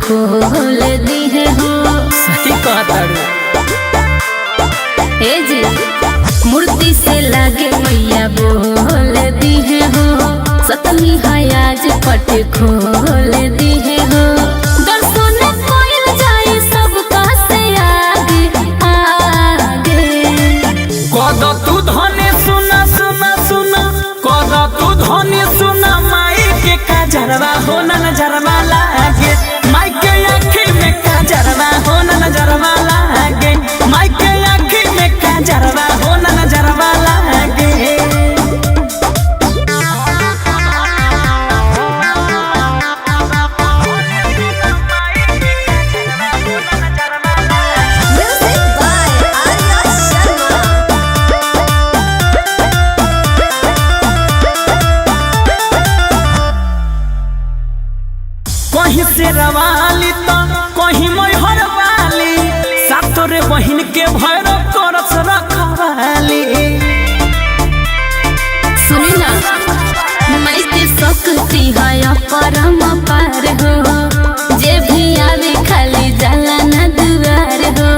खोल दी है हो। सही कहता ए जी मूर्ति से लागे मैया बोल दी है हो। सतमी हयाज पट खोल दी है हो। दर्शन कोइल जाए सबका से आगे आगे। कद तू धने सुना सुना सुना कद तू धने सुना माई के काजरवा हो ना नजरवा लागे। माई के आँखी में काजरवा हो ना नजरवा लागे। माई के आँखी में काजरवा हो ना नजरवा लागे। Music by Arya Sharma. कहीं से रवाली तो कहीं मैहर वाली सातोरे बहिन के भैरव करस रखवाली। सुनी ना मैं के शक्ति है परम पार हो। जे भी आवे खाली जाला ना दुआर हो।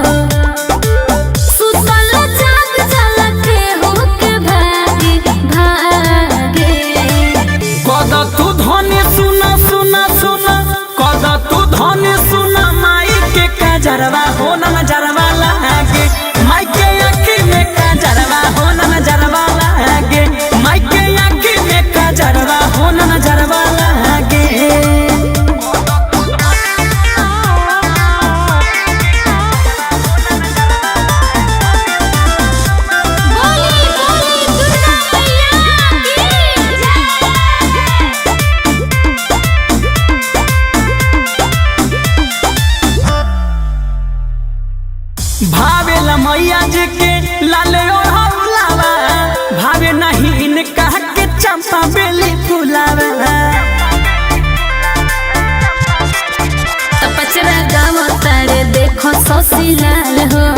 सुतल जाग जाला के हो के भागे भागे। कद तू धने सुना सुना सुना कद तू धने सुना माई के काजरवा हो ना नजरवा लागे। माई के आँखी में काजरवा हो ना नजरवा लागे। माई के आँखी में काजरवा हो ना नजरवा लागे। बोली बोली दुर्गा मैया की भावेला मैया जी के लाले और हौलावा। भावे नहीं इनका के चंपा बेली फुलावा। तपचरा गाँव तारे देखो ससी लाल हो।